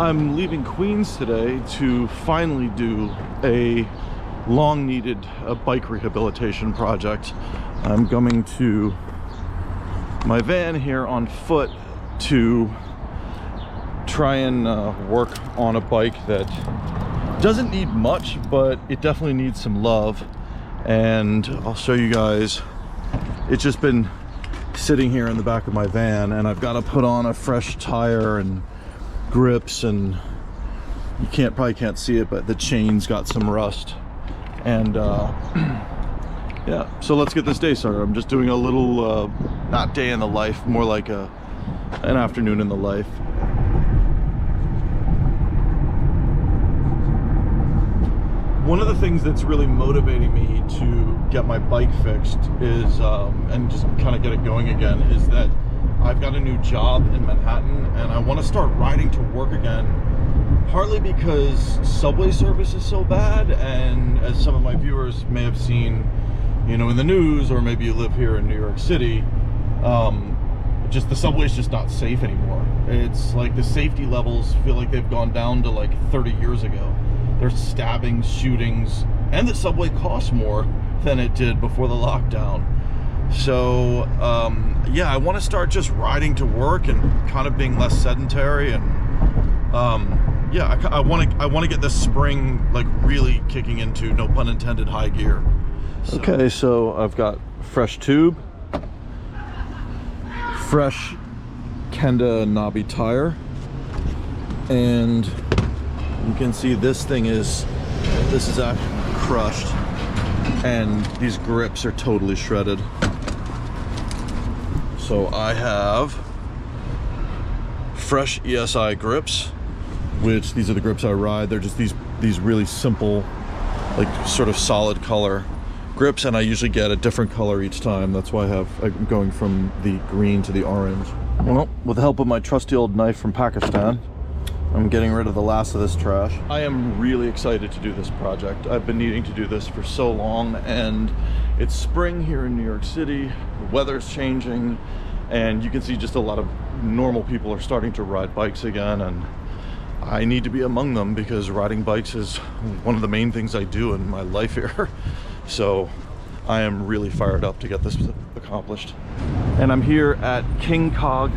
I'm leaving Queens today to finally do a long-needed bike rehabilitation project. I'm going to my van here on foot to try and work on a bike that doesn't need much, but it definitely needs some love. And I'll show you guys. It's just been sitting here in the back of my van, and I've got to put on a fresh tire and grips, and you probably can't see it, but the chain's got some rust. And yeah, so let's get this day started. I'm just doing a little not day in the life, more like an afternoon in the life. One of the things that's really motivating me to get my bike fixed is and just kind of get it going again, is that I've got a new job in Manhattan and I want to start riding to work again, partly because subway service is so bad, and as some of my viewers may have seen, you know, in the news, or maybe you live here in New York City, just the subway's just not safe anymore. It's like the safety levels feel like they've gone down to like 30 years ago. There's stabbings, shootings, and the subway costs more than it did before the lockdown. So yeah, I want to start just riding to work and kind of being less sedentary, and yeah, I want to get this spring like really kicking into, no pun intended, high gear. So. Okay, so I've got fresh tube, fresh Kenda knobby tire, and you can see this is actually crushed, and these grips are totally shredded. So I have fresh ESI grips, which these are the grips I ride. They're just these really simple, like sort of solid color grips, and I usually get a different color each time. That's why I'm going from the green to the orange. Well, with the help of my trusty old knife from Pakistan, I'm getting rid of the last of this trash. I am really excited to do this project. I've been needing to do this for so long, and it's spring here in New York City. The weather's changing, and you can see just a lot of normal people are starting to ride bikes again, and I need to be among them because riding bikes is one of the main things I do in my life here. So I am really fired up to get this accomplished. And I'm here at King Cog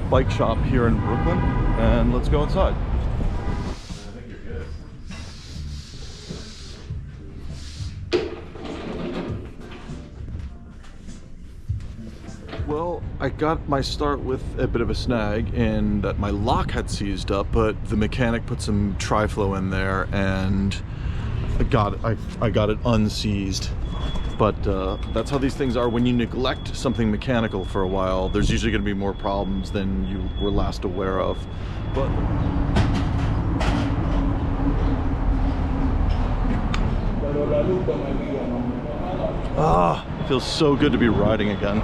Bike Shop here in Brooklyn, and let's go inside. I think you're good. Well, I got my start with a bit of a snag in that my lock had seized up, but the mechanic put some tri-flow in there, and I got it unseized. But that's how these things are. When you neglect something mechanical for a while, there's usually going to be more problems than you were last aware of. But it feels so good to be riding again.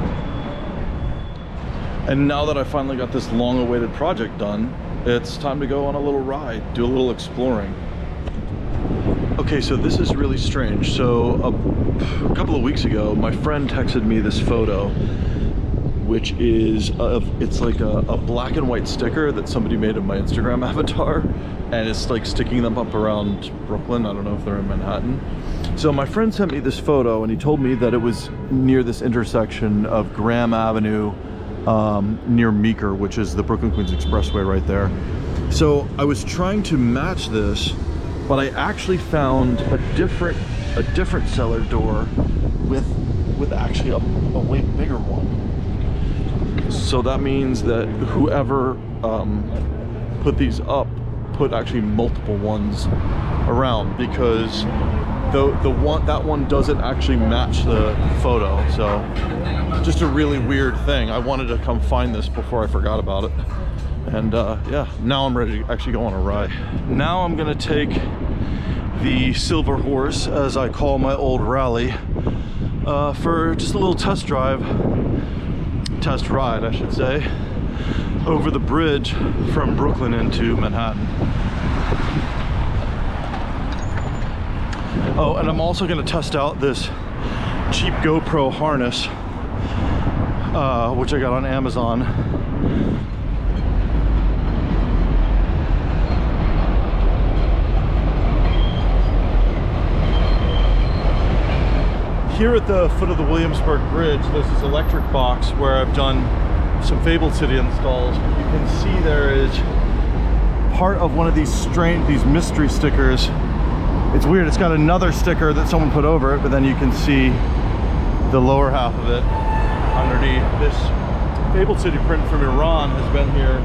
And now that I finally got this long-awaited project done, it's time to go on a little ride, do a little exploring. Okay, so this is really strange. So a couple of weeks ago, my friend texted me this photo, which is it's like a black and white sticker that somebody made of my Instagram avatar, and it's like sticking them up around Brooklyn. I don't know if they're in Manhattan. So my friend sent me this photo, and he told me that it was near this intersection of Graham Avenue near Meeker, which is the Brooklyn-Queens Expressway right there. So I was trying to match this, but I actually found a different cellar door with actually a way bigger one. So that means that whoever put these up put actually multiple ones around, because that one doesn't actually match the photo. So just a really weird thing. I wanted to come find this before I forgot about it. And yeah, now I'm ready to actually go on a ride. Now I'm gonna take the Silver Horse, as I call my old rally, for just a little test ride, I should say, over the bridge from Brooklyn into Manhattan. Oh, and I'm also gonna test out this cheap GoPro harness, which I got on Amazon. here at the foot of the Williamsburg Bridge, there's this electric box where I've done some Fabled City installs. You can see there is part of one of these mystery stickers. It's weird, it's got another sticker that someone put over it, but then you can see the lower half of it underneath. This Fabled City print from Iran has been here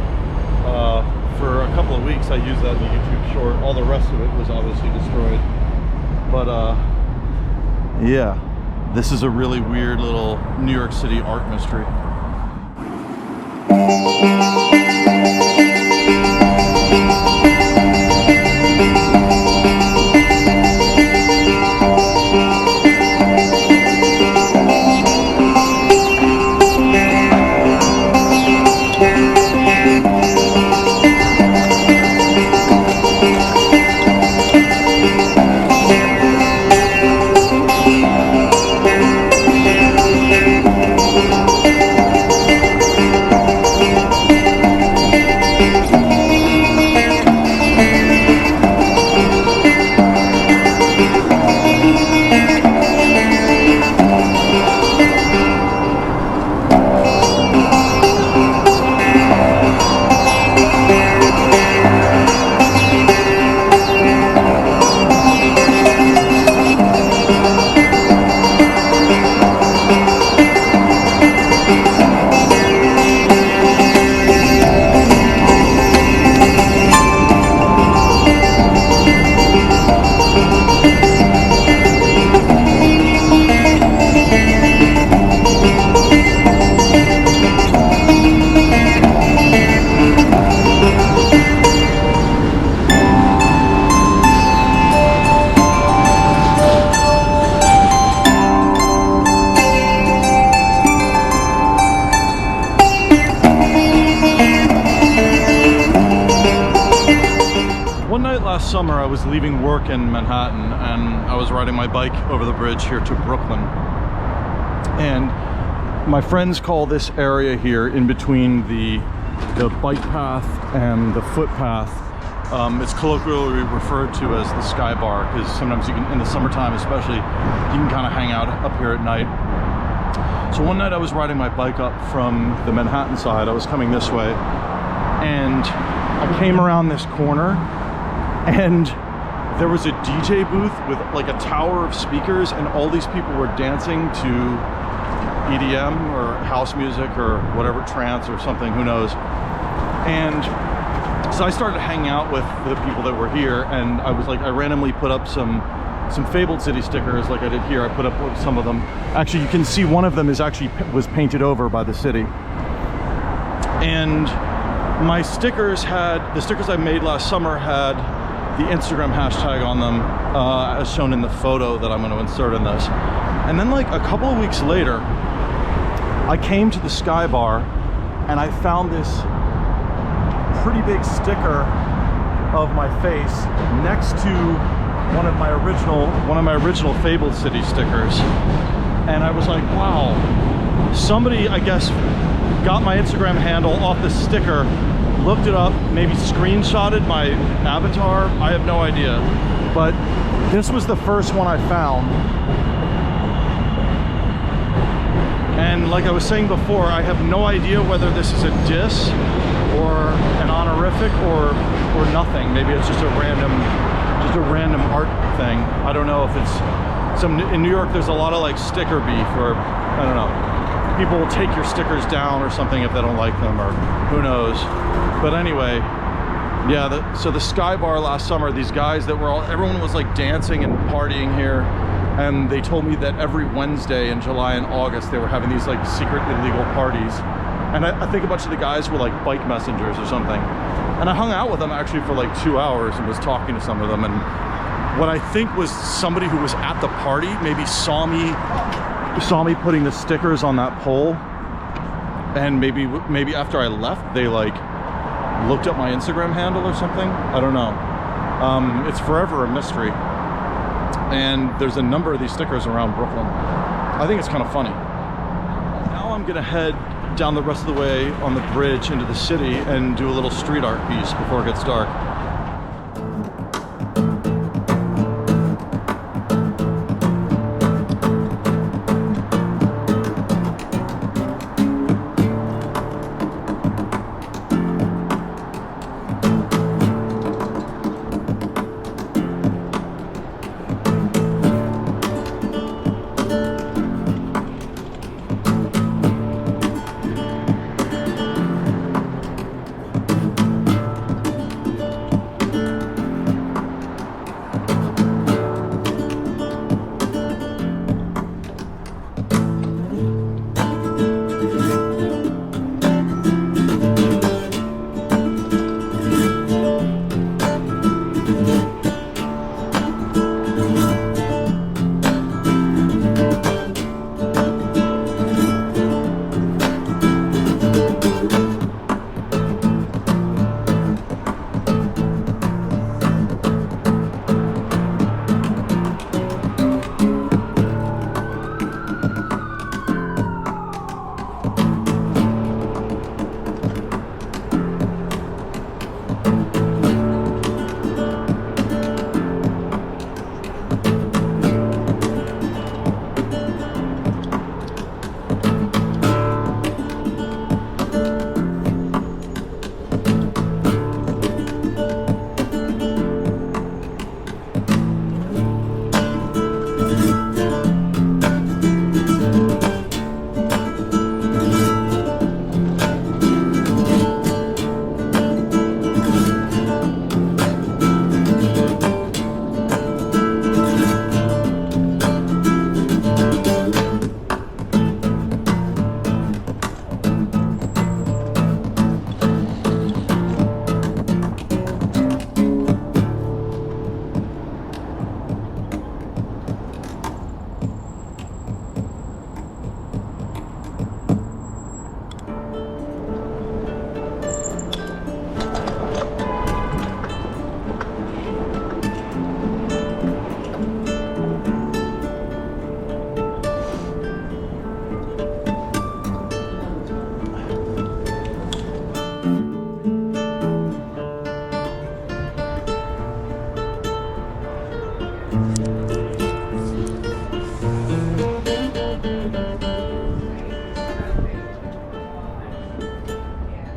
for a couple of weeks. I used that in the YouTube short. All the rest of it was obviously destroyed. But yeah, this is a really weird little New York City art mystery. Last summer I was leaving work in Manhattan and I was riding my bike over the bridge here to Brooklyn, and my friends call this area here in between the bike path and the footpath, it's colloquially referred to as the Sky Bar, because sometimes you can, in the summertime especially, you can kind of hang out up here at night. So one night I was riding my bike up from the Manhattan side. I was coming this way and I came around this corner and there was a DJ booth with like a tower of speakers, and all these people were dancing to EDM or house music or whatever, trance or something, who knows. And so I started hanging out with the people that were here, and I was like, I randomly put up some Fabled City stickers like I did here. I put up some of them. Actually, you can see one of them was painted over by the city. And my stickers the stickers I made last summer had the Instagram hashtag on them, as shown in the photo that I'm going to insert in this. And then like a couple of weeks later, I came to the Sky Bar and I found this pretty big sticker of my face next to one of my original Fabled City stickers. And I was like, wow, somebody, I guess, got my Instagram handle off this sticker, looked it up, maybe screenshotted my avatar. I have no idea, but this was the first one I found. And like I was saying before, I have no idea whether this is a diss or an honorific or nothing. Maybe it's just a random art thing. I don't know if it's in New York there's a lot of like sticker beef, or I don't know, people will take your stickers down or something if they don't like them, or who knows. But anyway, yeah, so the Sky Bar last summer, these guys that everyone was like dancing and partying here, and they told me that every Wednesday in July and August they were having these like secret illegal parties. And I think a bunch of the guys were like bike messengers or something. And I hung out with them actually for like 2 hours and was talking to some of them. And what I think was somebody who was at the party maybe saw me putting the stickers on that pole, and maybe after I left they like looked up my Instagram handle or something. I don't know. It's forever a mystery, and there's a number of these stickers around Brooklyn. I think it's kind of funny. Now I'm gonna head down the rest of the way on the bridge into the city and do a little street art piece before it gets dark.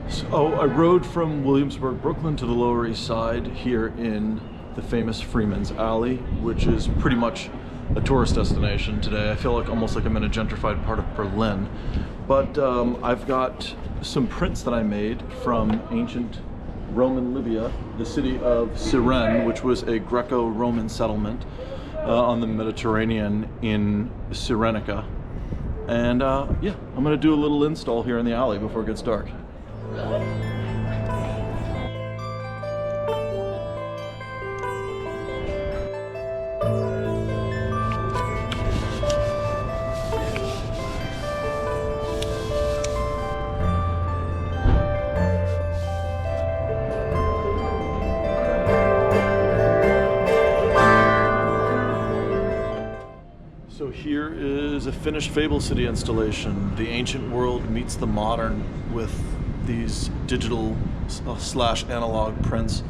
So I rode from Williamsburg, Brooklyn to the Lower East Side here in the famous Freeman's Alley, which is pretty much a tourist destination today. I feel like almost like I'm in a gentrified part of Berlin. But I've got some prints that I made from ancient Roman Libya, the city of Cyrene, which was a Greco-Roman settlement on the Mediterranean in Cyrenaica. And yeah, I'm gonna do a little install here in the alley before it gets dark. So here is a finished Fable City installation. The ancient world meets the modern with these digital slash analog prints.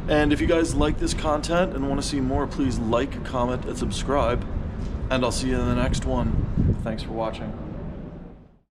And if you guys like this content and want to see more, please like, comment, and subscribe. And I'll see you in the next one. Thanks for watching.